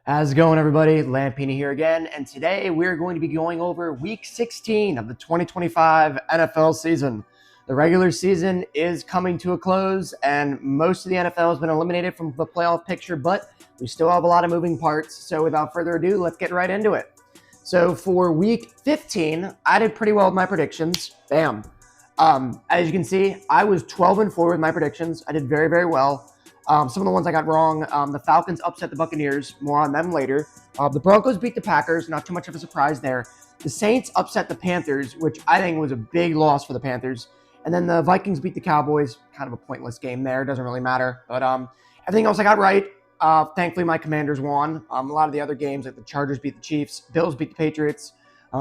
How's it going, everybody? Lampini here again, and today we're going to be going over Week 16 of the 2025 NFL season. The regular season is coming to a close, and most of the NFL has been eliminated from the playoff picture, but we still have a lot of moving parts. So without further ado, let's get right into it. So for Week 15, I did pretty well with my predictions. Bam. As you can see, I was 12-4 with my predictions. I did very, very well. Some of the ones I got wrong, the Falcons upset the Buccaneers. More on them later. The Broncos beat the Packers. Not too much of a surprise there. The Saints upset the Panthers, which I think was a big loss for the Panthers. And then the Vikings beat the Cowboys. Kind of a pointless game there. Doesn't really matter. But everything else I got right. Thankfully, my Commanders won. A lot of the other games, like the Chargers beat the Chiefs. Bills beat the Patriots.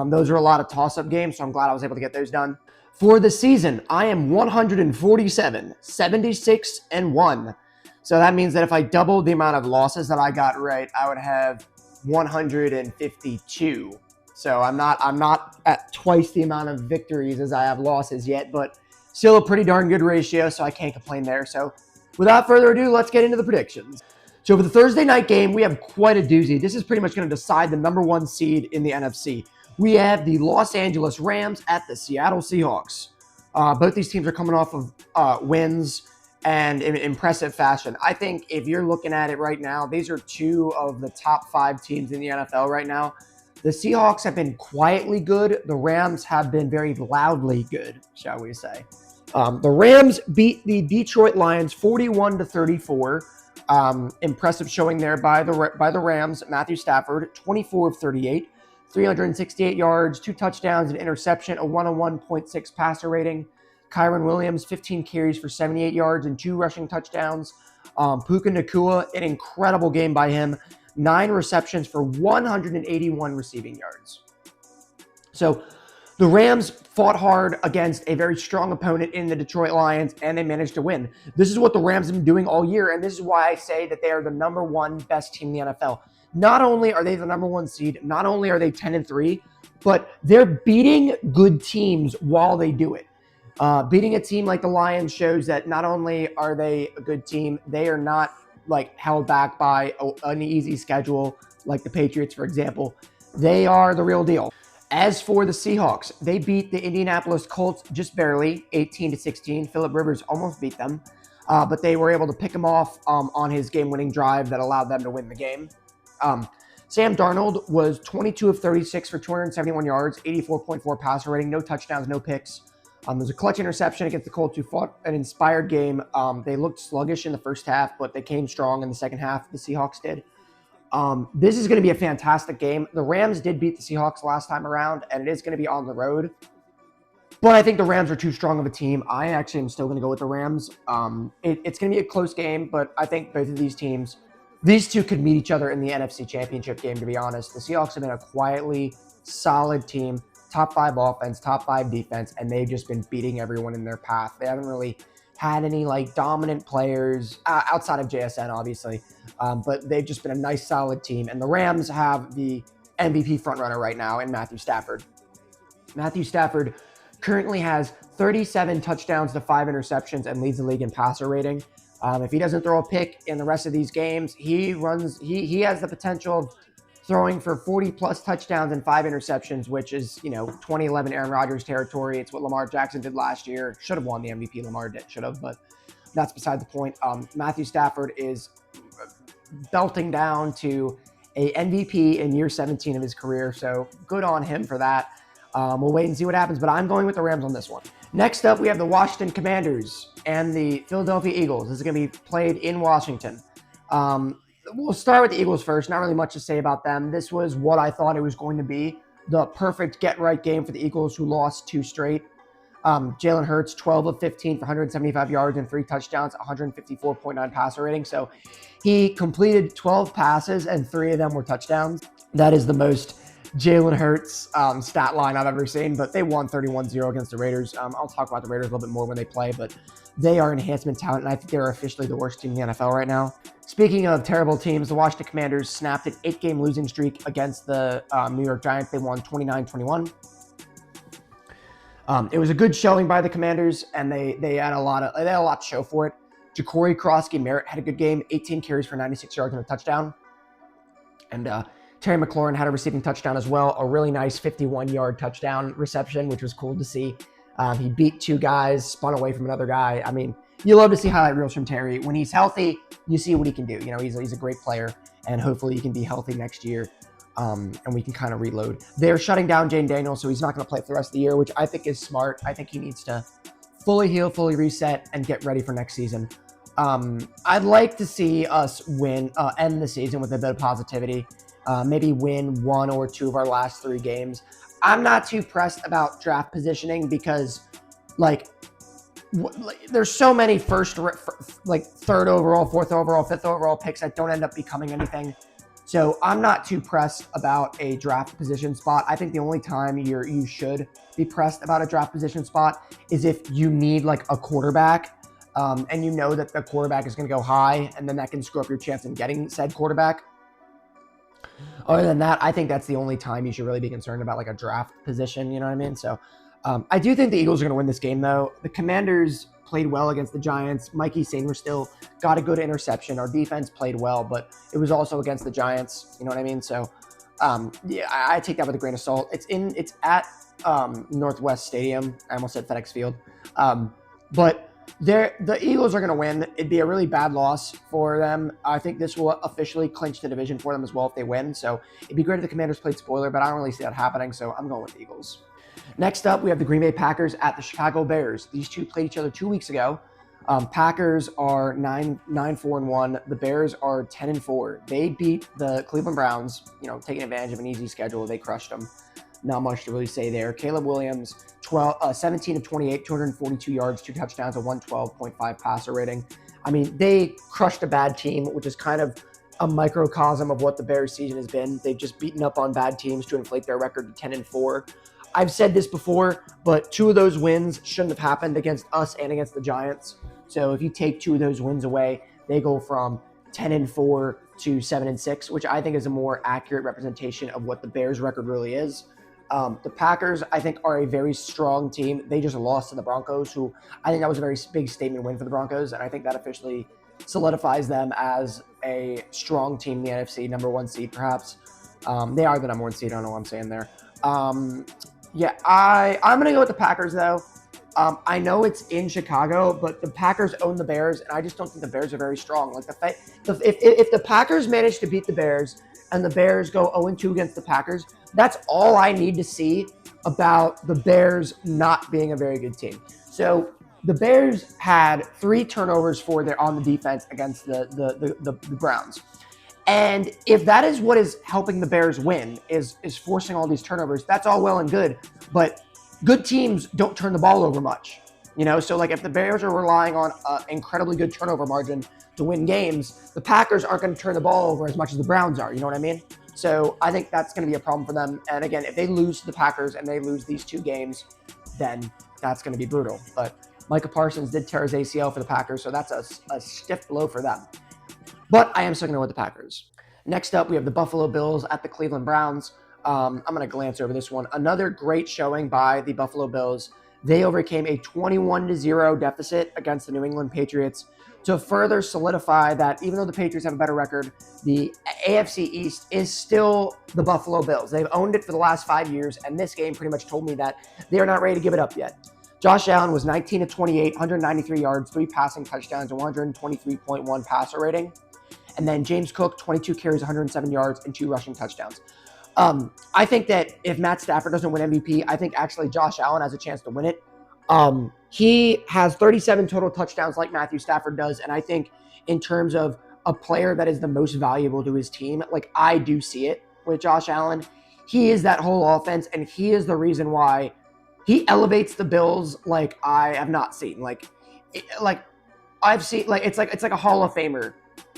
Those are a lot of toss-up games, so I'm glad I was able to get those done. For the season, I am 147, 76, and 1. So that means that if I doubled the amount of losses that I got right, I would have 152. So I'm not at twice the amount of victories as I have losses yet, but still a pretty darn good ratio, so I can't complain there. So without further ado, let's get into the predictions. So for the Thursday night game, we have quite a doozy. This is pretty much going to decide the number one seed in the NFC. We have the Los Angeles Rams at the Seattle Seahawks. Both these teams are coming off of wins and in impressive fashion. I think if you're looking at it right now, these are two of the top 5 teams in the NFL right now. The Seahawks have been quietly good. The Rams have been very loudly good, shall we say. The Rams beat the Detroit Lions 41-34. Impressive showing there by the Rams. Matthew Stafford, 24 of 38, 368 yards, 2 touchdowns, an interception, a 101.6 passer rating. Kyron Williams, 15 carries for 78 yards and 2 rushing touchdowns. Puka Nacua, an incredible game by him. 9 receptions for 181 receiving yards. So the Rams fought hard against a very strong opponent in the Detroit Lions, and they managed to win. This is what the Rams have been doing all year, and this is why I say that they are the number 1 best team in the NFL. Not only are they the number 1 seed, not only are they 10-3, but they're beating good teams while they do it. Beating a team like the Lions shows that not only are they a good team, they are not like held back by an easy schedule like the Patriots, for example. They are the real deal. As for the Seahawks, they beat the Indianapolis Colts just barely, 18-16. Phillip Rivers almost beat them, but they were able to pick him off on his game-winning drive that allowed them to win the game. Sam Darnold was 22 of 36 for 271 yards, 84.4 passer rating, no touchdowns, no picks. There's a clutch interception against the Colts, who fought an inspired game. They looked sluggish in the first half, but they came strong in the second half. The Seahawks did. This is going to be a fantastic game. The Rams did beat the Seahawks last time around, and it is going to be on the road. But I think the Rams are too strong of a team. I actually am still going to go with the Rams. It's going to be a close game, but I think both of these teams, these two could meet each other in the NFC Championship game, to be honest. The Seahawks have been a quietly solid team. Top 5 offense, top 5 defense, and they've just been beating everyone in their path. They haven't really had any like dominant players outside of JSN, obviously, but they've just been a nice, solid team. And the Rams have the MVP frontrunner right now in Matthew Stafford. Matthew Stafford currently has 37 touchdowns to 5 interceptions and leads the league in passer rating. If he doesn't throw a pick in the rest of these games, he has the potential of throwing for 40-plus touchdowns and 5 interceptions, which is, 2011 Aaron Rodgers territory. It's what Lamar Jackson did last year. Should have won the MVP. Lamar should have, but that's beside the point. Matthew Stafford is belting down to a MVP in year 17 of his career, so good on him for that. We'll wait and see what happens, but I'm going with the Rams on this one. Next up, we have the Washington Commanders and the Philadelphia Eagles. This is going to be played in Washington. We'll start with the Eagles first. Not really much to say about them. This was what I thought it was going to be. The perfect get-right game for the Eagles, who lost 2 straight. Jalen Hurts, 12 of 15 for 175 yards and 3 touchdowns, 154.9 passer rating. So he completed 12 passes, and 3 of them were touchdowns. That is the most Jalen Hurts stat line I've ever seen, but they won 31-0 against the Raiders. I'll talk about the Raiders a little bit more when they play, but they are enhancement talent, and I think they're officially the worst team in the NFL right now. Speaking of terrible teams, the Washington Commanders snapped an 8-game losing streak against the New York Giants. They won 29-21. It was a good showing by the Commanders, and they had a lot to show for it. Ja'Cory Krosky Merritt had a good game, 18 carries for 96 yards and a touchdown. And Terry McLaurin had a receiving touchdown as well, a really nice 51-yard touchdown reception, which was cool to see. He beat two guys, spun away from another guy. I mean, you love to see highlight reels from Terry. When he's healthy, you see what he can do. You know, he's a great player, and hopefully he can be healthy next year, and we can kind of reload. They're shutting down Jane Daniels, so he's not going to play for the rest of the year, which I think is smart. I think he needs to fully heal, fully reset, and get ready for next season. I'd like to see us end the season with a bit of positivity. Maybe win one or two of our last 3 games. I'm not too pressed about draft positioning because, there's so many third overall, fourth overall, fifth overall picks that don't end up becoming anything. So I'm not too pressed about a draft position spot. I think the only time you should be pressed about a draft position spot is if you need like a quarterback, and you know that the quarterback is going to go high, and then that can screw up your chance in getting said quarterback. Other than that, I think that's the only time you should really be concerned about like a draft position. You know what I mean? So I do think the Eagles are going to win this game, though. The Commanders played well against the Giants. Mikey Sainer still got a good interception. Our defense played well, but it was also against the Giants. You know what I mean? So yeah, I take that with a grain of salt. It's at Northwest Stadium. I almost said FedEx Field, but the Eagles are going to win. It'd be a really bad loss for them. I think this will officially clinch the division for them as well if they win. So it'd be great if the Commanders played spoiler, but I don't really see that happening. So I'm going with the Eagles. Next up, we have the Green Bay Packers at the Chicago Bears. These two played each other 2 weeks ago. Packers are 9-4-1. The Bears are 10-4. They beat the Cleveland Browns, taking advantage of an easy schedule. They crushed them. Not much to really say there. Caleb Williams, 17 of 28, 242 yards, 2 touchdowns, a 112.5 passer rating. I mean, they crushed a bad team, which is kind of a microcosm of what the Bears season has been. They've just beaten up on bad teams to inflate their record to 10-4. I've said this before, but 2 of those wins shouldn't have happened against us and against the Giants. So if you take 2 of those wins away, they go from 10-4 to 7-6, which I think is a more accurate representation of what the Bears record really is. The Packers, I think, are a very strong team. They just lost to the Broncos, who I think that was a very big statement win for the Broncos, and I think that officially solidifies them as a strong team in the NFC, number 1 seed perhaps. They are the number 1 seed. I don't know what I'm saying there. Yeah, I'm going to go with the Packers, though. I know it's in Chicago, but the Packers own the Bears, and I just don't think the Bears are very strong. Like if the Packers manage to beat the Bears and the Bears go 0-2 against the Packers, that's all I need to see about the Bears not being a very good team. So the Bears had 3 turnovers on the defense against the Browns. And if that is what is helping the Bears win, is forcing all these turnovers, that's all well and good. But good teams don't turn the ball over much. So like if the Bears are relying on an incredibly good turnover margin to win games, the Packers aren't going to turn the ball over as much as the Browns are. You know what I mean? So I think that's going to be a problem for them. And again, if they lose to the Packers and they lose these 2 games, then that's going to be brutal. But Micah Parsons did tear his ACL for the Packers, so that's a stiff blow for them. But I am still going to go with the Packers. Next up, we have the Buffalo Bills at the Cleveland Browns. I'm going to glance over this one. Another great showing by the Buffalo Bills. They overcame a 21-0 deficit against the New England Patriots to further solidify that even though the Patriots have a better record, the AFC East is still the Buffalo Bills. They've owned it for the last 5 years, and this game pretty much told me that they are not ready to give it up yet. Josh Allen was 19 of 28, 193 yards, 3 passing touchdowns, a 123.1 passer rating. And then James Cook, 22 carries, 107 yards, and 2 rushing touchdowns. I think that if Matt Stafford doesn't win MVP, I think actually Josh Allen has a chance to win it. He has 37 total touchdowns like Matthew Stafford does, and I think in terms of a player that is the most valuable to his team, like I do see it with Josh Allen. He is that whole offense, and he is the reason why he elevates the Bills like I have not seen. I've seen it's like a Hall of Fame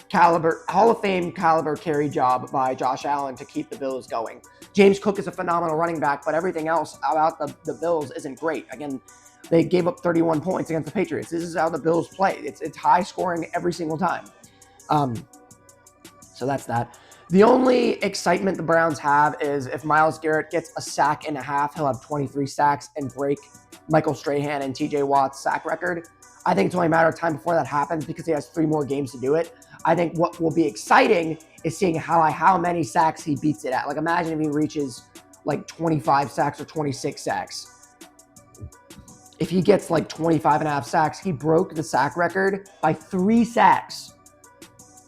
caliber carry job by Josh Allen to keep the Bills going. James Cook is a phenomenal running back, but everything else about the Bills isn't great. Again, they gave up 31 points against the Patriots. This is how the Bills play. It's high scoring every single time. So that's that. The only excitement the Browns have is if Myles Garrett gets a sack and a half, he'll have 23 sacks and break Michael Strahan and TJ Watt's sack record. I think it's only a matter of time before that happens because he has 3 more games to do it. I think what will be exciting is seeing how many sacks he beats it at. Like, imagine if he reaches like 25 sacks or 26 sacks. If he gets like 25 and a half sacks, he broke the sack record by 3 sacks.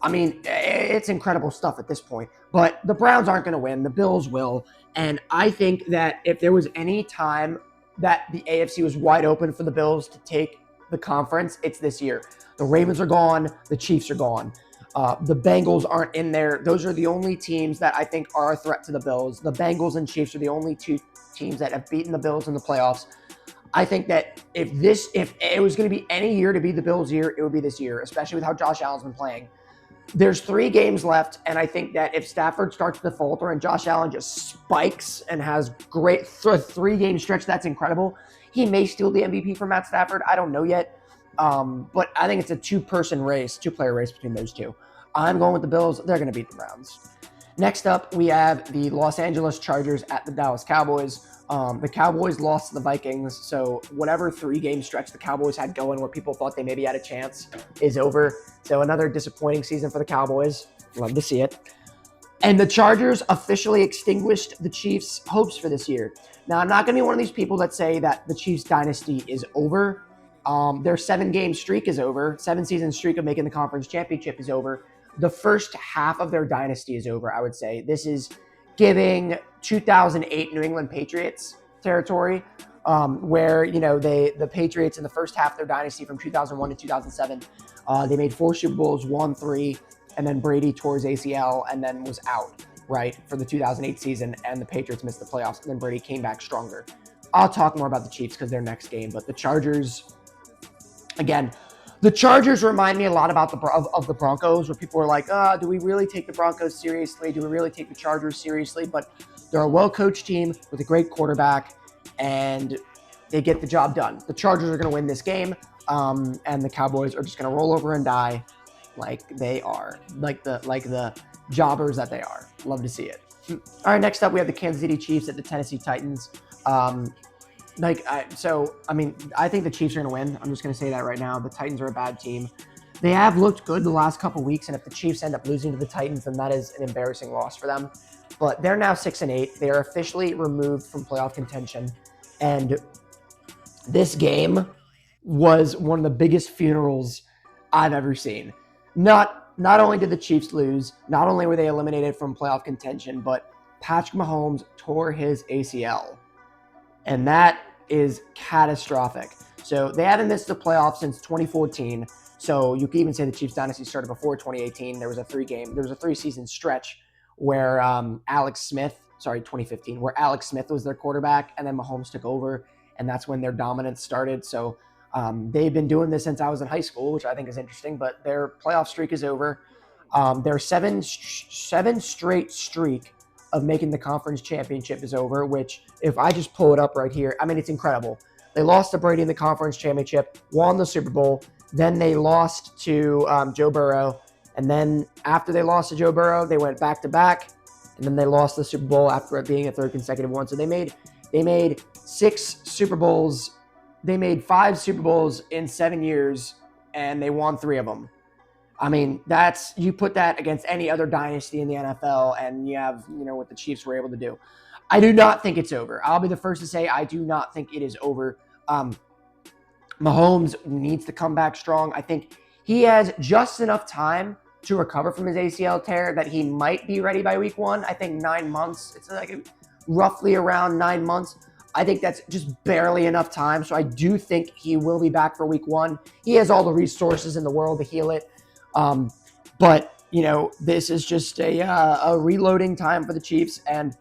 I mean, it's incredible stuff at this point. But the Browns aren't going to win. The Bills will. And I think that if there was any time that the AFC was wide open for the Bills to take the conference, it's this year. The Ravens are gone. The Chiefs are gone. The Bengals aren't in there. Those are the only teams that I think are a threat to the Bills. The Bengals and Chiefs are the only 2 teams that have beaten the Bills in the playoffs. I think that if it was going to be any year to be the Bills' year, it would be this year, especially with how Josh Allen's been playing. There's 3 games left, and I think that if Stafford starts to falter and Josh Allen just spikes and has great 3-game stretch, that's incredible. He may steal the MVP from Matt Stafford. I don't know yet, but I think it's a 2-player race between those 2. I'm going with the Bills. They're going to beat the Browns. Next up, we have the Los Angeles Chargers at the Dallas Cowboys. The Cowboys lost to the Vikings, so whatever 3-game stretch the Cowboys had going where people thought they maybe had a chance is over. So another disappointing season for the Cowboys. Love to see it. And the Chargers officially extinguished the Chiefs' hopes for this year. Now, I'm not going to be one of these people that say that the Chiefs' dynasty is over. Their 7-game streak is over. 7-season streak of making the conference championship is over. The first half of their dynasty is over, I would say. This is giving 2008 New England Patriots territory, where, the Patriots in the first half of their dynasty from 2001 to 2007, they made 4 Super Bowls, won 3, and then Brady tore his ACL and then was out, right, for the 2008 season, and the Patriots missed the playoffs, and then Brady came back stronger. I'll talk more about the Chiefs because they're next game, but the Chargers, again, the Chargers remind me a lot about the Broncos, where people are like, do we really take the Broncos seriously? Do we really take the Chargers seriously? But they're a well-coached team with a great quarterback, and they get the job done. The Chargers are going to win this game, and the Cowboys are just going to roll over and die like they are, like the jobbers that they are. Love to see it. All right, next up, we have the Kansas City Chiefs at the Tennessee Titans. I think the Chiefs are going to win. I'm just going to say that right now. The Titans are a bad team. They have looked good the last couple weeks, and if the Chiefs end up losing to the Titans, then that is an embarrassing loss for them. But they're now 6-8. They are officially removed from playoff contention, and this game was one of the biggest funerals I've ever seen. Not only did the Chiefs lose, not only were they eliminated from playoff contention, but Patrick Mahomes tore his ACL, and that is catastrophic. So they haven't missed the playoffs since 2014. So you could even say the Chiefs dynasty started before 2018. There was a 3-season stretch where 2015, where Alex Smith was their quarterback, and then Mahomes took over, and that's when their dominance started. So they've been doing this since I was in high school, which I think is interesting, but their playoff streak is over. Their seven straight streak of making the conference championship is over, which if I just pull it up right here, I mean, it's incredible. They lost to Brady in the conference championship, won the Super Bowl, then they lost to Joe Burrow, and then after they lost to Joe Burrow, they went back-to-back, and then they lost the Super Bowl after it being a 3rd consecutive one. So they made 6 Super Bowls. They made 5 Super Bowls in 7 years, and they won 3 of them. I mean, you put that against any other dynasty in the NFL, and you have, what the Chiefs were able to do. I do not think it's over. I'll be the first to say I do not think it is over. Mahomes needs to come back strong. I think he has just enough time to recover from his ACL tear that he might be ready by week 1. I think 9 months. It's like roughly around 9 months. I think that's just barely enough time. So I do think he will be back for week 1. He has all the resources in the world to heal it. But this is just a reloading time for the Chiefs, and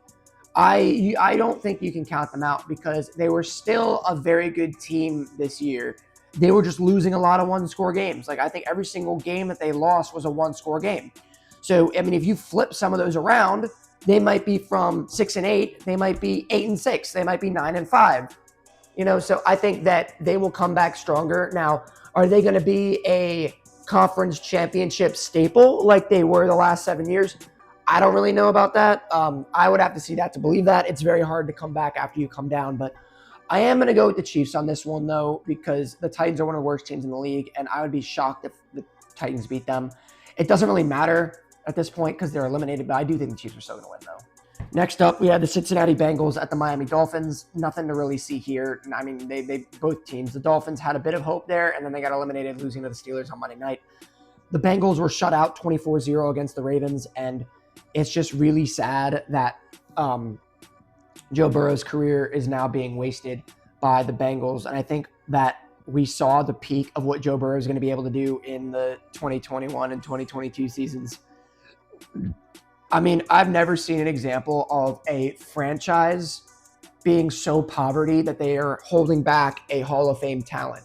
I don't think you can count them out because they were still a very good team this year. They were just losing a lot of 1-score games. Like, I think every single game that they lost was a 1-score game. So, I mean, if you flip some of those around, they might be from 6-8, they might be 8-6, they might be 9-5. So I think that they will come back stronger. Now, are they going to be a conference championship staple like they were the last 7 years? I don't really know about that. I would have to see that to believe that. It's very hard to come back after you come down, but I am going to go with the Chiefs on this one, though, because the Titans are one of the worst teams in the league, and I would be shocked if the Titans beat them. It doesn't really matter at this point because they're eliminated, but I do think the Chiefs are still going to win, though. Next up, we had the Cincinnati Bengals at the Miami Dolphins. Nothing to really see here. I mean, they both teams. The Dolphins had a bit of hope there, and then they got eliminated, losing to the Steelers on Monday night. The Bengals were shut out 24-0 against the Ravens, and it's just really sad that Joe Burrow's career is now being wasted by the Bengals. And I think that we saw the peak of what Joe Burrow is going to be able to do in the 2021 and 2022 seasons. I mean, I've never seen an example of a franchise being so poverty that they are holding back a Hall of Fame talent.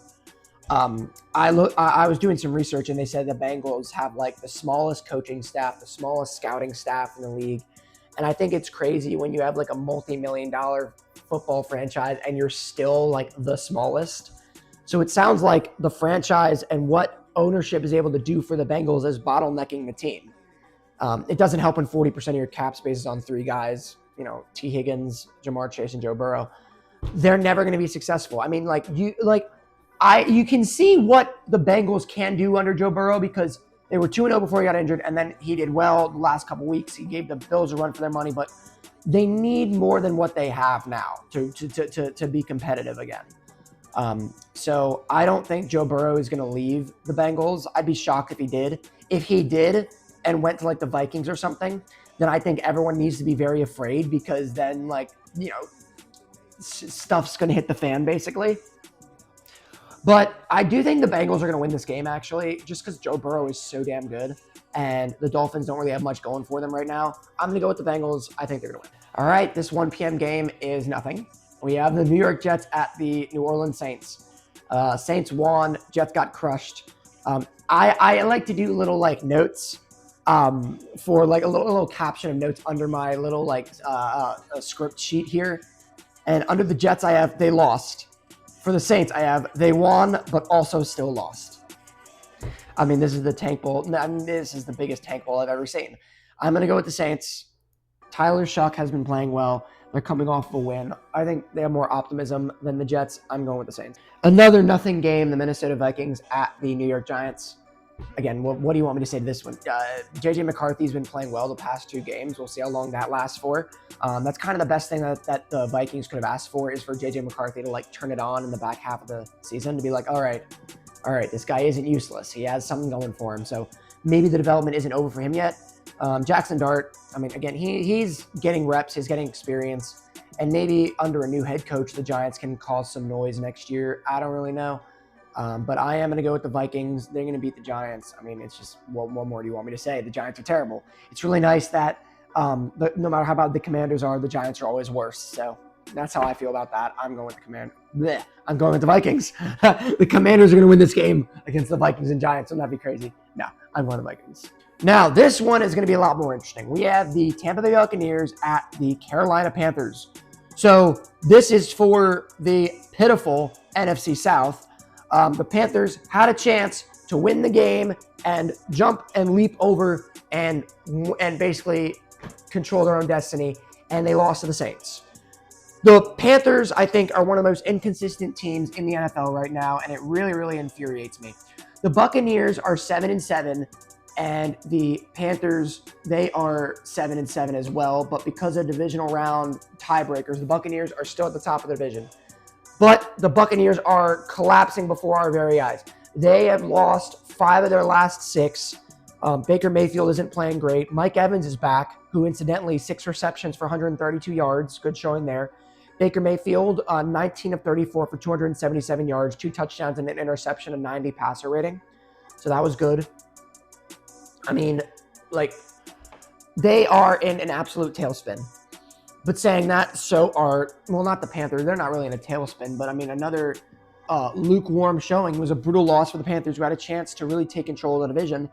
I was doing some research, and they said the Bengals have like the smallest coaching staff, the smallest scouting staff in the league. And I think it's crazy when you have like a multi-million-dollar football franchise and you're still like the smallest. So it sounds like the franchise and what ownership is able to do for the Bengals is bottlenecking the team. It doesn't help when 40% of your cap space is on three guys, T. Higgins, Jamar Chase, and Joe Burrow. They're never going to be successful. I mean, you can see what the Bengals can do under Joe Burrow because they were 2-0 before he got injured, and then he did well the last couple weeks. He gave the Bills a run for their money, but they need more than what they have now to be competitive again. So I don't think Joe Burrow is going to leave the Bengals. I'd be shocked if he did. If he did and went to like the Vikings or something, then I think everyone needs to be very afraid because then stuff's going to hit the fan basically. But I do think the Bengals are going to win this game, actually, just because Joe Burrow is so damn good, and the Dolphins don't really have much going for them right now. I'm going to go with the Bengals. I think they're going to win. All right, this 1 p.m. game is nothing. We have the New York Jets at the New Orleans Saints. Saints won. Jets got crushed. I like to do little notes for like a little caption of notes under my little a script sheet here. And under the Jets, I have they lost. For the Saints, I have they won, but also still lost. I mean, this is the tank bowl. I mean, this is the biggest tank bowl I've ever seen. I'm going to go with the Saints. Tyler Shuck has been playing well. They're coming off of a win. I think they have more optimism than the Jets. I'm going with the Saints. Another nothing game, the Minnesota Vikings at the New York Giants. Again, what do you want me to say to this one? J.J. McCarthy's been playing well the past 2 games. We'll see how long that lasts for. That's kind of the best thing that the Vikings could have asked for is for J.J. McCarthy to turn it on in the back half of the season to be like, all right, this guy isn't useless. He has something going for him. So maybe the development isn't over for him yet. Jackson Dart, I mean, again, he's getting reps, he's getting experience, and maybe under a new head coach, the Giants can cause some noise next year. I don't really know. But I am going to go with the Vikings. They're going to beat the Giants. I mean, it's just, what more do you want me to say? The Giants are terrible. It's really nice that no matter how bad the Commanders are, the Giants are always worse. So that's how I feel about that. I'm going with the I'm going with the Vikings. The Commanders are going to win this game against the Vikings and Giants. Wouldn't that be crazy? No, I'm going with the Vikings. Now, this one is going to be a lot more interesting. We have the Tampa Bay Buccaneers at the Carolina Panthers. So this is for the pitiful NFC South. The Panthers had a chance to win the game and jump and leap over and basically control their own destiny, and they lost to the Saints. The Panthers, I think, are one of the most inconsistent teams in the NFL right now, and it really, really infuriates me. The Buccaneers are 7-7, and the Panthers, they are 7-7 as well, but because of divisional round tiebreakers, the Buccaneers are still at the top of the division. But the Buccaneers are collapsing before our very eyes. They have lost 5 of their last 6. Baker Mayfield isn't playing great. Mike Evans is back, who incidentally 6 receptions for 132 yards. Good showing there. Baker Mayfield, 19 of 34 for 277 yards, 2 touchdowns and an interception, a 90 passer rating. So that was good. I mean, they are in an absolute tailspin. But saying that, so are, not the Panthers. They're not really in a tailspin, but I mean, another lukewarm showing was a brutal loss for the Panthers who had a chance to really take control of the division.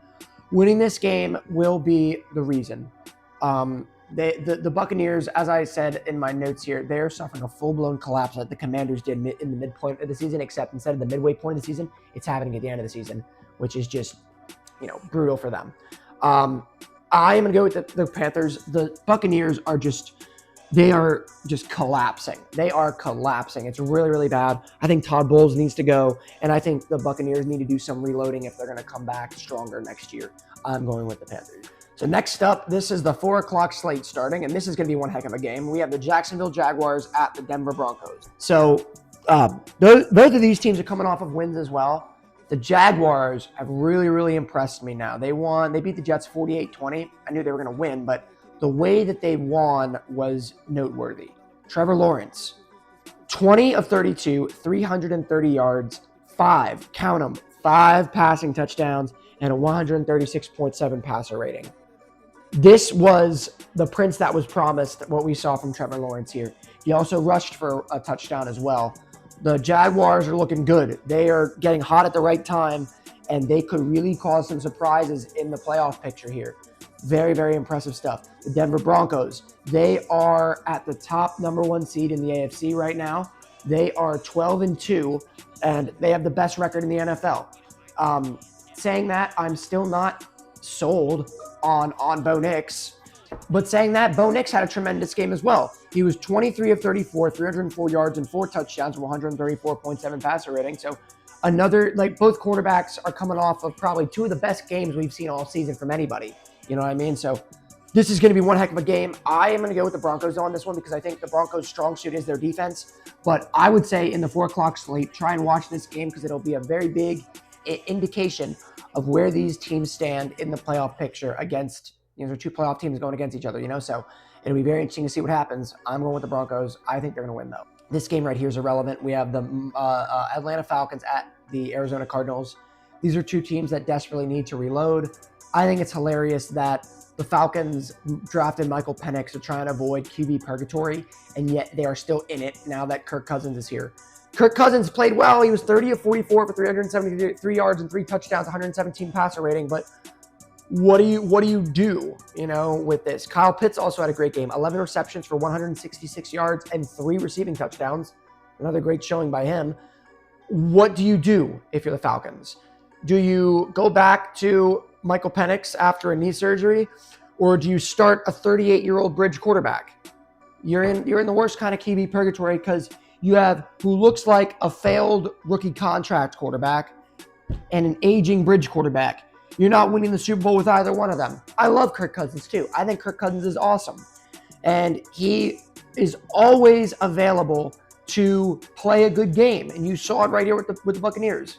Winning this game will be the reason. The Buccaneers, as I said in my notes here, they're suffering a full-blown collapse like the Commanders did in the midpoint of the season, except instead of the midway point of the season, it's happening at the end of the season, which is just, brutal for them. I am going to go with the Panthers. The Buccaneers are just They are just collapsing. They are collapsing. It's really, really bad. I think Todd Bowles needs to go, and I think the Buccaneers need to do some reloading if they're going to come back stronger next year. I'm going with the Panthers. So next up, this is the 4 o'clock slate starting, and this is going to be one heck of a game. We have the Jacksonville Jaguars at the Denver Broncos. So both of these teams are coming off of wins as well. The Jaguars have really, really impressed me now. They beat the Jets 48-20. I knew they were going to win, but the way that they won was noteworthy. Trevor Lawrence, 20 of 32, 330 yards, 5 passing touchdowns, and a 136.7 passer rating. This was the prince that was promised, what we saw from Trevor Lawrence here. He also rushed for a touchdown as well. The Jaguars are looking good. They are getting hot at the right time, and they could really cause some surprises in the playoff picture here. Very, very impressive stuff. The Denver Broncos, they are at the top #1 seed in the AFC right now. They are 12-2, and they have the best record in the NFL. Saying that, I'm still not sold on Bo Nix. But saying that, Bo Nix had a tremendous game as well. He was 23 of 34, 304 yards and 4 touchdowns, 134.7 passer rating. So another, both quarterbacks are coming off of probably 2 of the best games we've seen all season from anybody. You know what I mean? So this is going to be one heck of a game. I am going to go with the Broncos on this one because I think the Broncos' strong suit is their defense. But I would say in the 4 o'clock slate, try and watch this game because it'll be a very big indication of where these teams stand in the playoff picture against, there are 2 playoff teams going against each other, so it'll be very interesting to see what happens. I'm going with the Broncos. I think they're going to win, though. This game right here is irrelevant. We have the Atlanta Falcons at the Arizona Cardinals. These are 2 teams that desperately need to reload. I think it's hilarious that the Falcons drafted Michael Penix to try and avoid QB purgatory, and yet they are still in it now that Kirk Cousins is here. Kirk Cousins played well. He was 30 of 44 for 373 yards and 3 touchdowns, 117 passer rating. But what do you do, with this? Kyle Pitts also had a great game. 11 receptions for 166 yards and 3 receiving touchdowns. Another great showing by him. What do you do if you're the Falcons? Do you go back to Michael Penix after a knee surgery, or do you start a 38-year-old bridge quarterback? You're in the worst kind of QB purgatory because you have who looks like a failed rookie contract quarterback and an aging bridge quarterback. You're not winning the Super Bowl with either one of them. I love Kirk Cousins too. I think Kirk Cousins is awesome. And he is always available to play a good game. And you saw it right here with the Buccaneers.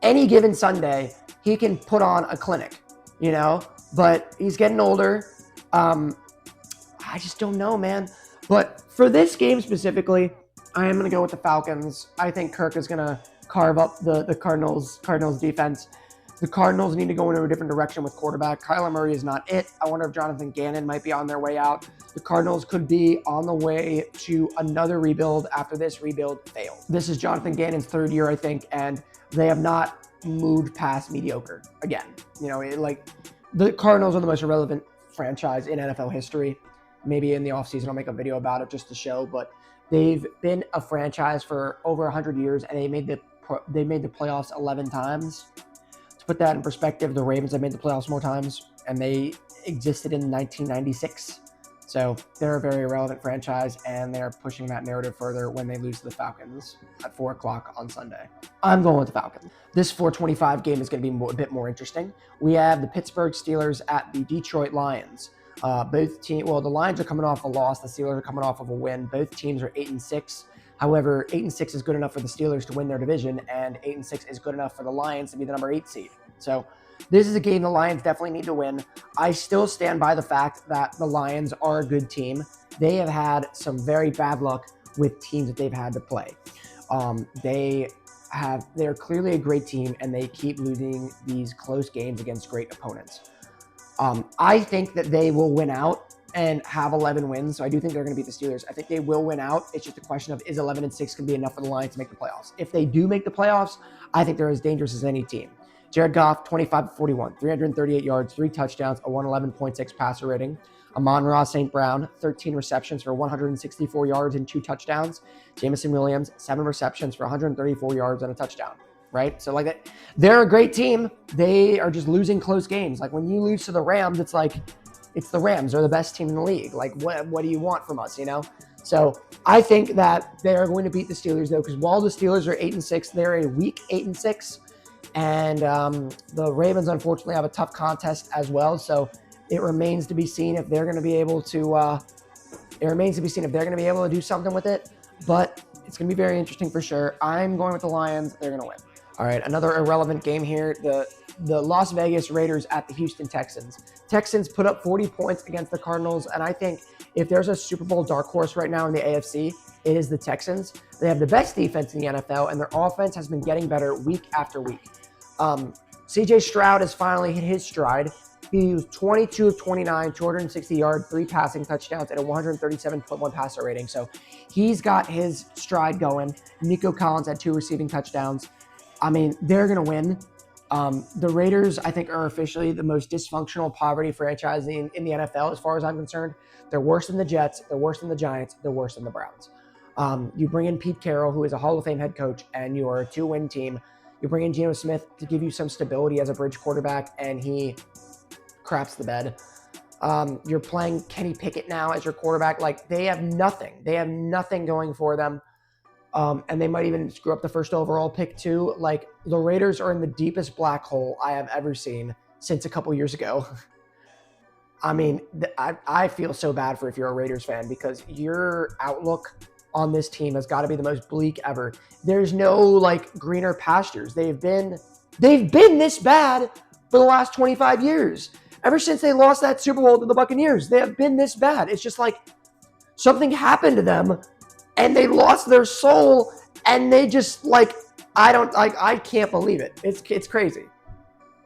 Any given Sunday, he can put on a clinic, but he's getting older. I just don't know, man. But for this game specifically, I am going to go with the Falcons. I think Kirk is going to carve up the Cardinals defense. The Cardinals need to go in a different direction with quarterback. Kyler Murray is not it. I wonder if Jonathan Gannon might be on their way out. The Cardinals could be on the way to another rebuild after this rebuild failed. This is Jonathan Gannon's 3rd year, I think, and they have not moved past mediocre again. The Cardinals are the most irrelevant franchise in NFL history. Maybe in the offseason I'll make a video about it just to show, but they've been a franchise for over 100 years, and they made the playoffs 11 times. To put that in perspective, the Ravens have made the playoffs more times, and they existed in 1996. So they're a very irrelevant franchise, and they're pushing that narrative further when they lose to the Falcons at 4 o'clock on Sunday. I'm going with the Falcons. This 4:25 game is going to be a bit more interesting. We have the Pittsburgh Steelers at the Detroit Lions. The Lions are coming off a loss. The Steelers are coming off of a win. Both teams are 8-6. However, 8-6 is good enough for the Steelers to win their division, and 8-6 is good enough for the Lions to be the number 8 seed. So this is a game the Lions definitely need to win. I still stand by the fact that the Lions are a good team. They have had some very bad luck with teams that they've had to play. They're clearly a great team, and they keep losing these close games against great opponents. I think that they will win out and have 11 wins. So I do think they're going to beat the Steelers. I think they will win out. It's just a question of, is 11-6 going to be enough for the Lions to make the playoffs? If they do make the playoffs, I think they're as dangerous as any team. Jared Goff, 25-41, 338 yards, 3 touchdowns, a 111.6 passer rating. Amon-Ra St. Brown, 13 receptions for 164 yards and 2 touchdowns. Jamison Williams, 7 receptions for 134 yards and a touchdown. Right? So they're a great team. They are just losing close games. Like when you lose to the Rams, it's like, it's the Rams. They're the best team in the league. Like, what do you want from us, you know? So I think that they are going to beat the Steelers, though, because while the Steelers are 8-6, they're a weak 8-6. And the Ravens, unfortunately, have a tough contest as well. So it remains to be seen if they're going to be able to do something with it. But it's going to be very interesting for sure. I'm going with the Lions. They're going to win. All right, another irrelevant game here. The Las Vegas Raiders at the Houston Texans. Texans put up 40 points against the Cardinals, and I think if there's a Super Bowl dark horse right now in the AFC, it is the Texans. They have the best defense in the NFL, and their offense has been getting better week after week. CJ Stroud has finally hit his stride. He was 22 of 29, 260 yards, 3 passing touchdowns, and a 137.1 passer rating. So he's got his stride going. Nico Collins had 2 receiving touchdowns. I mean, they're going to win. The Raiders, I think, are officially the most dysfunctional poverty franchise in the NFL as far as I'm concerned. They're worse than the Jets. They're worse than the Giants. They're worse than the Browns. You bring in Pete Carroll, who is a Hall of Fame head coach, and you are a 2-win team. You bring in Geno Smith to give you some stability as a bridge quarterback, and he craps the bed. You're playing Kenny Pickett now as your quarterback. Like, they have nothing. They have nothing going for them. And they might even screw up the first overall pick too. Like, the Raiders are in the deepest black hole I have ever seen since a couple years ago. I mean, I feel so bad for if you're a Raiders fan, because your outlook on this team has got to be the most bleak ever. There's no like greener pastures. They've been this bad for the last 25 years. Ever since they lost that Super Bowl to the Buccaneers, they have been this bad. It's just like something happened to them and they lost their soul, and they just like, I can't believe it. It's crazy.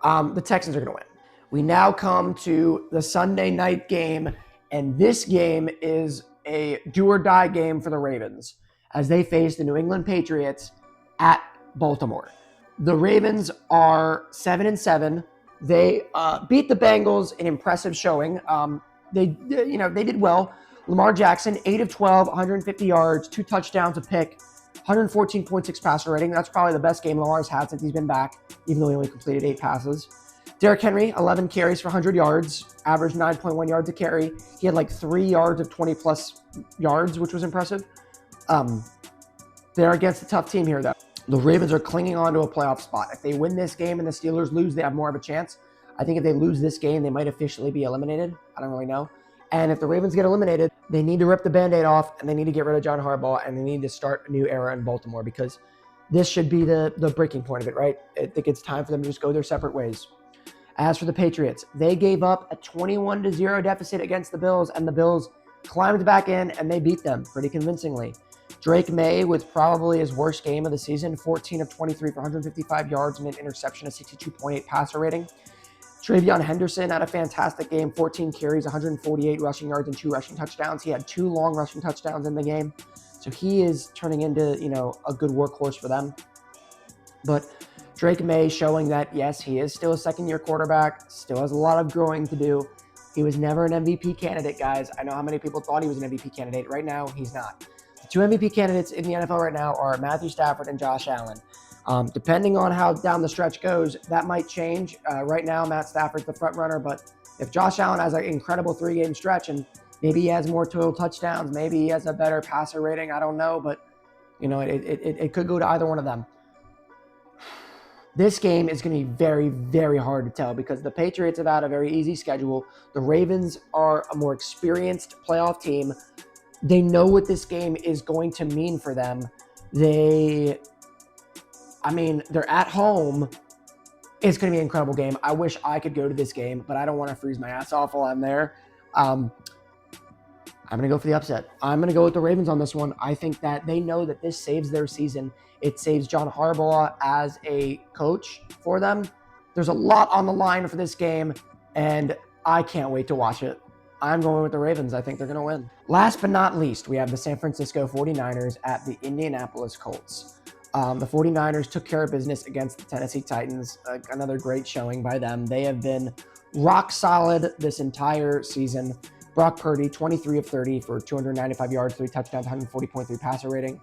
The Texans are going to win. We now come to the Sunday night game, and this game is a do-or-die game for the Ravens as they face the New England Patriots at Baltimore. The Ravens are 7-7. They beat the Bengals, an impressive showing. They did well. Lamar Jackson, 8 of 12, 150 yards, 2 touchdowns, a pick, 114.6 passer rating. That's probably the best game Lamar's had since he's been back, even though he only completed 8 passes. Derrick Henry, 11 carries for 100 yards, averaged 9.1 yards a carry. He had like 3 yards of 20-plus yards, which was impressive. They're against a tough team here, though. The Ravens are clinging on to a playoff spot. If they win this game and the Steelers lose, they have more of a chance. I think if they lose this game, they might officially be eliminated. I don't really know. And if the Ravens get eliminated, they need to rip the Band-Aid off, and they need to get rid of John Harbaugh, and they need to start a new era in Baltimore, because this should be the breaking point of it, right? I think it's time for them to just go their separate ways. As for the Patriots, they gave up a 21-0 deficit against the Bills, and the Bills climbed back in, and they beat them pretty convincingly. Drake May with probably his worst game of the season, 14 of 23 for 155 yards and an interception, a 62.8 passer rating. Travion Henderson had a fantastic game, 14 carries, 148 rushing yards, and 2 rushing touchdowns. He had 2 long rushing touchdowns in the game. So he is turning into, a good workhorse for them. But Drake May showing that, yes, he is still a second-year quarterback, still has a lot of growing to do. He was never an MVP candidate, guys. I know how many people thought he was an MVP candidate. Right now, he's not. The 2 MVP candidates in the NFL right now are Matthew Stafford and Josh Allen. Depending on how down the stretch goes, that might change. Right now, Matt Stafford's the front runner, but if Josh Allen has an incredible 3-game stretch and maybe he has more total touchdowns, maybe he has a better passer rating, I don't know, but it could go to either one of them. This game is going to be very, very hard to tell because the Patriots have had a very easy schedule. The Ravens are a more experienced playoff team. They know what this game is going to mean for them. They're at home. It's going to be an incredible game. I wish I could go to this game, but I don't want to freeze my ass off while I'm there. I'm going to go for the upset. I'm going to go with the Ravens on this one. I think that they know that this saves their season. It saves John Harbaugh as a coach for them. There's a lot on the line for this game, and I can't wait to watch it. I'm going with the Ravens. I think they're going to win. Last but not least, we have the San Francisco 49ers at the Indianapolis Colts. The 49ers took care of business against the Tennessee Titans. Another great showing by them. They have been rock solid this entire season. Brock Purdy, 23 of 30 for 295 yards, 3 touchdowns, 140.3 passer rating.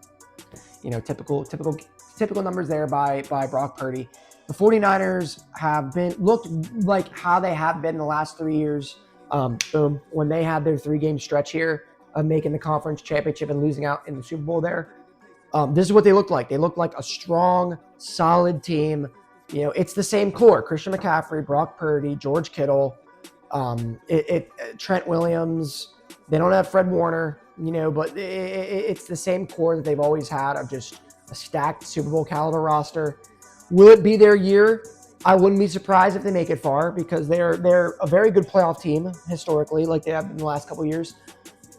Typical numbers there by Brock Purdy. The 49ers have looked like how they have been the last 3 years. Boom. When they had their 3-game stretch here of making the conference championship and losing out in the Super Bowl there, this is what they looked like. They looked like a strong, solid team. It's the same core: Christian McCaffrey, Brock Purdy, George Kittle, Trent Williams. They don't have Fred Warner, but it's the same core that they've always had of just a stacked Super Bowl caliber roster. Will it be their year? I wouldn't be surprised if they make it far because they're a very good playoff team historically, like they have in the last couple of years.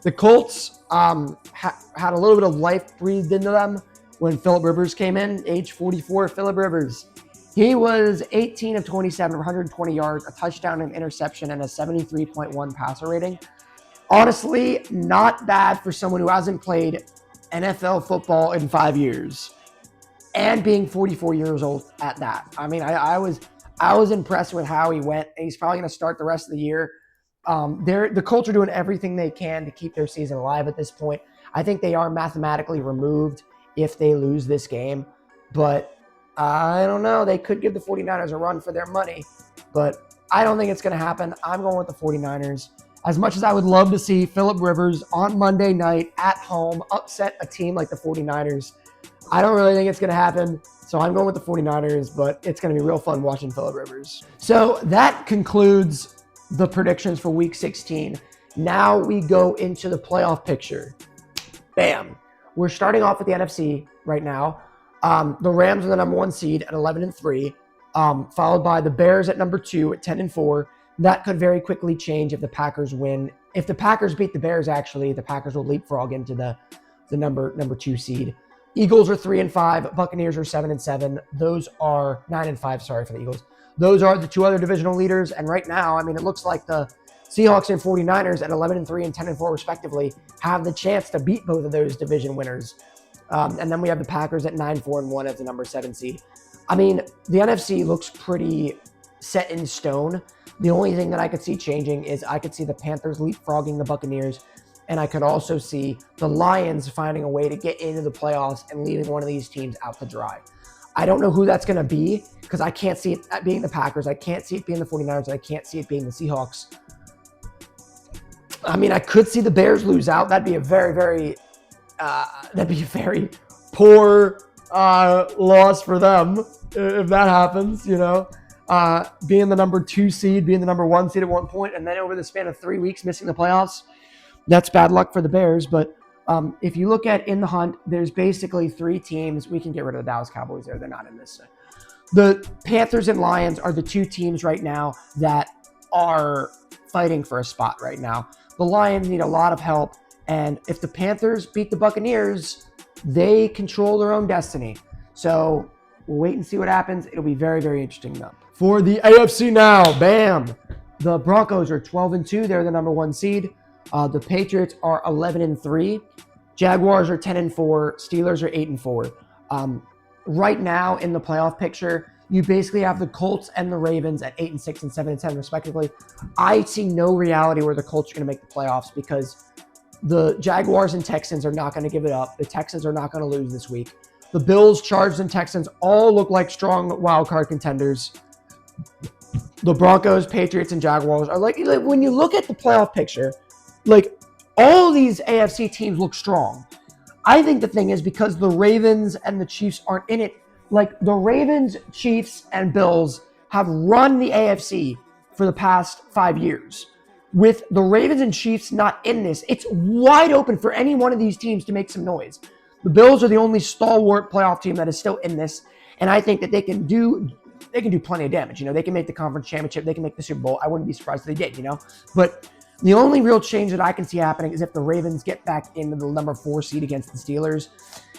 The Colts had a little bit of life breathed into them when Phillip Rivers came in, age 44. Phillip Rivers, he was 18 of 27, 120 yards, a touchdown, an interception, and a 73.1 passer rating. Honestly, not bad for someone who hasn't played NFL football in 5 years, and being 44 years old at that. I mean, I was impressed with how he went, and he's probably going to start the rest of the year. The Colts are doing everything they can to keep their season alive at this point. I think they are mathematically removed if they lose this game, but I don't know. They could give the 49ers a run for their money, but I don't think it's going to happen. I'm going with the 49ers. As much as I would love to see Phillip Rivers on Monday night at home upset a team like the 49ers, I don't really think it's going to happen. So I'm going with the 49ers, but it's going to be real fun watching Phillip Rivers. So that concludes the predictions for Week 16. Now we go into the playoff picture. Bam. We're starting off with the NFC right now. The Rams are the number 1 seed at 11-3, followed by the Bears at number 2 at 10-4. That could very quickly change if the Packers win. If the Packers beat the Bears, actually, the Packers will leapfrog into the number 2 seed. Eagles are 3-5. Buccaneers are 7-7. Those are 9-5. Sorry for the Eagles. Those are the 2 other divisional leaders. And right now, I mean, it looks like the Seahawks and 49ers at 11-3 and 10-4 respectively have the chance to beat both of those division winners. And then we have the Packers at 9-4-1 as the number 7 seed. I mean, the NFC looks pretty set in stone. The only thing that I could see changing is I could see the Panthers leapfrogging the Buccaneers, and I could also see the Lions finding a way to get into the playoffs and leaving one of these teams out to dry. I don't know who that's going to be because I can't see it being the Packers. I can't see it being the 49ers, and I can't see it being the Seahawks. I mean, I could see the Bears lose out. That'd be a very poor loss for them if that happens, being the number 2 seed, being the number 1 seed at one point, and then over the span of 3 weeks missing the playoffs. That's bad luck for the Bears. But if you look at in the hunt, there's basically 3 teams. We can get rid of the Dallas Cowboys there. They're not in this. The Panthers and Lions are the 2 teams right now that are fighting for a spot right now. The Lions need a lot of help. And if the Panthers beat the Buccaneers, they control their own destiny. So we'll wait and see what happens. It'll be very, very interesting though. For the AFC now, bam! The Broncos are 12-2. They're the number 1 seed. The Patriots are 11-3. Jaguars are 10-4. Steelers are 8-4. Right now in the playoff picture, you basically have the Colts and the Ravens at 8-6 and 7-10 respectively. I see no reality where the Colts are going to make the playoffs because the Jaguars and Texans are not going to give it up. The Texans are not going to lose this week. The Bills, Chargers, and Texans all look like strong wildcard contenders. The Broncos, Patriots, and Jaguars are like when you look at the playoff picture, like all these AFC teams look strong. I think the thing is because the Ravens and the Chiefs aren't in it, like the Ravens, Chiefs, and Bills have run the AFC for the past 5 years. With the Ravens and Chiefs not in this, it's wide open for any one of these teams to make some noise. The Bills are the only stalwart playoff team that is still in this, and I think that they can do plenty of damage. They can make the conference championship, they can make the Super Bowl. I wouldn't be surprised if they did, But the only real change that I can see happening is if the Ravens get back into the number 4 seed against the Steelers.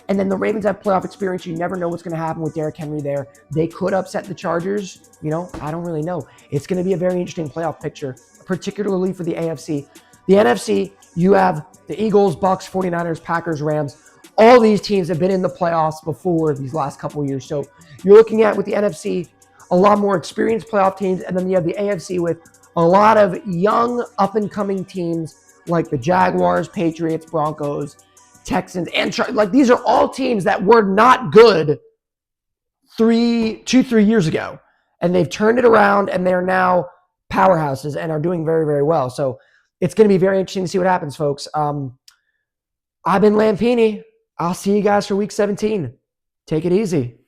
And then the Ravens have playoff experience. You never know what's going to happen with Derrick Henry there. They could upset the Chargers. I don't really know. It's going to be a very interesting playoff picture, particularly for the AFC. The NFC, you have the Eagles, Bucks, 49ers, Packers, Rams. All these teams have been in the playoffs before these last couple of years. So you're looking at, with the NFC, a lot more experienced playoff teams. And then you have the AFC with a lot of young, up-and-coming teams like the Jaguars, Patriots, Broncos, Texans, and these are all teams that were not good 3 years ago. And they've turned it around, and they're now powerhouses and are doing very, very well. So it's going to be very interesting to see what happens, folks. I've been Lampini. I'll see you guys for week 17. Take it easy.